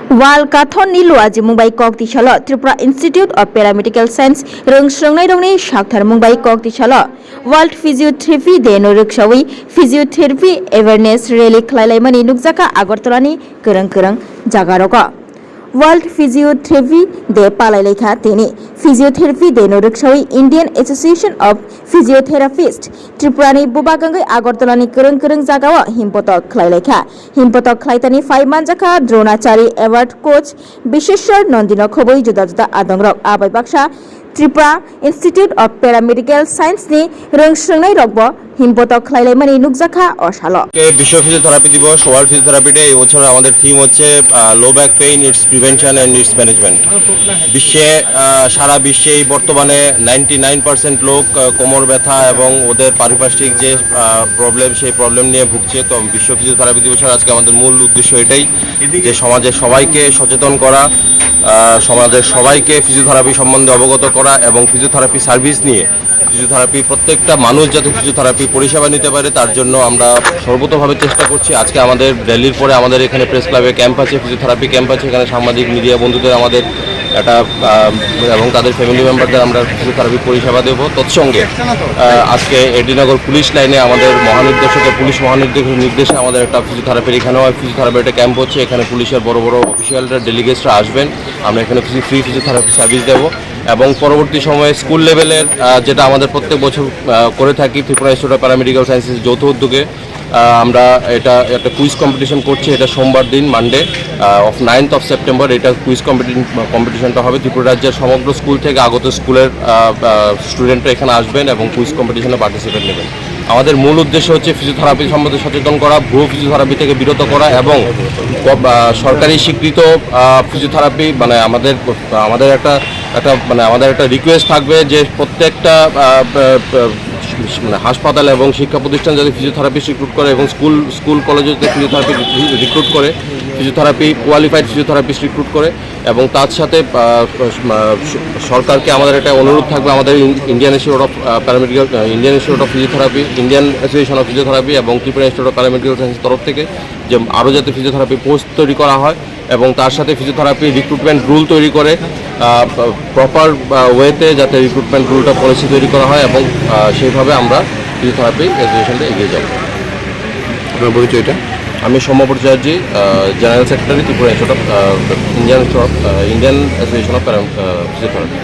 Walkathon ni luaji Mumbai kok ti chalo Tripura Institute of Paramedical Science rungsrongnai rongni sakthar Mumbai kok ti chalo World Physiotherapy Day no ruksawi Physiotherapy Awareness Rally khlailai nukjaka Agartala ni kerang jagaroko World Physiotherapy Day palai lekha tini Physiotherapy Day no ruksawi Indian Association of Physiotherapists Tripura ni bubagangai Agartala ni kerang jagao himpotok khlai lekha himpotok khlaitani 5 manjaka Dronachari Award coach Bisheshwar Nandino khoboi juda adongrok abai baksa Tripura Institute of Paramedical Science ni rungsrongnai rokbo হিমপতক খাইলাইমানি নুকজাখা অশালো বিশ্ব physiotherapy দিবস world physiotherapy day এবছর আমাদের theme হচ্ছে low back pain it's prevention and it's management. বিশ্বে সারা বিশ্বেই বর্তমানে 99% লোক কোমর ব্যথা এবং ওদের পারিপার্শ্বিক যে প্রবলেম সেই প্রবলেম নিয়ে ভুগছে। তো বিশ্ব ফিজিওথেরাপি দিবসের আজকে আমাদের মূল উদ্দেশ্য এটাই যে সমাজের সবাইকে সচেতন করা, সমাজের সবাইকে ফিজিওথেরাপি সম্বন্ধে অবগত করা এবং ফিজিওথেরাপি সার্ভিস নিয়ে ফিজিওথেরাপি প্রত্যেকটা মানুষ যাতে ফিজিওথেরাপি পরিষেবা নিতে পারে তার জন্য আমরা সর্বতোভাবে চেষ্টা করছি। আজকে আমাদের দিল্লির পরে আমাদের এখানে প্রেস ক্লাবে ক্যাম্প আছে, ফিজিওথেরাপি ক্যাম্প আছে। এখানে সাংবাদিক মিডিয়া বন্ধুদের আমাদের একটা এবং তাদের ফ্যামিলি মেম্বারদের আমরা ফিজিওথেরাপি পরিষেবা দেবো। তৎসঙ্গে আজকে এডিনগর পুলিশ লাইনে আমাদের পুলিশ মহানির্দেশকের নির্দেশে আমাদের একটা ফিজিওথেরাপির এখানেও ফিজিওথেরাপির একটা ক্যাম্প হচ্ছে। এখানে পুলিশের বড় অফিসিয়ালরা ডেলিগেটসরা আসবেন, আমরা এখানে ফ্রি ফিজিওথেরাপি সার্ভিস দেবো। এবং পরবর্তী সময়ে স্কুল লেভেলের যেটা আমাদের প্রত্যেক বছর করে থাকি Tripura institute of paramedical sciences যৌথ উদ্যোগে আমরা এটা একটা কুইজ কম্পিটিশন করছি। এটা সোমবার দিন মানডে 9th of September এটা কুইজ কম্পিটিশনটা হবে। ত্রিপুরা রাজ্যের সমগ্র স্কুল থেকে আগত স্কুলের স্টুডেন্টরা এখানে আসবেন এবং কুইজ কম্পিটিশনে পার্টিসিপেট নেবেন। আমাদের মূল উদ্দেশ্য হচ্ছে ফিজিওথেরাপি সম্বন্ধে সচেতন করা, ভুয়ো ফিজিওথেরাপি থেকে বিরত করা এবং সরকারি স্বীকৃত ফিজিওথেরাপি মানে আমাদের একটা রিকোয়েস্ট থাকবে যে প্রত্যেকটা হাসপাতাল এবং শিক্ষা প্রতিষ্ঠান যাতে ফিজিওথেরাপিস্ট রিক্রুট করে এবং স্কুল কলেজে যাতে ফিজিওথেরাপি রিক্রুট করে, ফিজিওথেরাপি কোয়ালিফাইড ফিজিওথেরাপিস্ট রিক্রুট করে। এবং তার সাথে সরকারকে আমাদের একটা অনুরোধ থাকবে, আমাদের Indian institute of paramedical Indian institute of physiotherapy, Indian association of physiotherapy এবং ত্রিপুরা ইনস্টিটিউট অফ প্যারামেডিক্যাল সায়েন্সের তরফ থেকে যে আরও যাতে ফিজিওথেরাপি পোস্ট তৈরি করা হয় এবং তার সাথে ফিজিওথেরাপি রিক্রুটমেন্ট রুল তৈরি করে প্রপার ওয়েতে যাতে রিক্রুটমেন্ট রুলটা পলিসি তৈরি করা হয় এবং সেইভাবে আমরা ফিজিওথেরাপি অ্যাসোসিয়েশনটা এগিয়ে যাব। আপনার পরিচয়টা? আমি Soumya Bhattacharya, general secretary Tripura institute of Indian association of physiotherapy.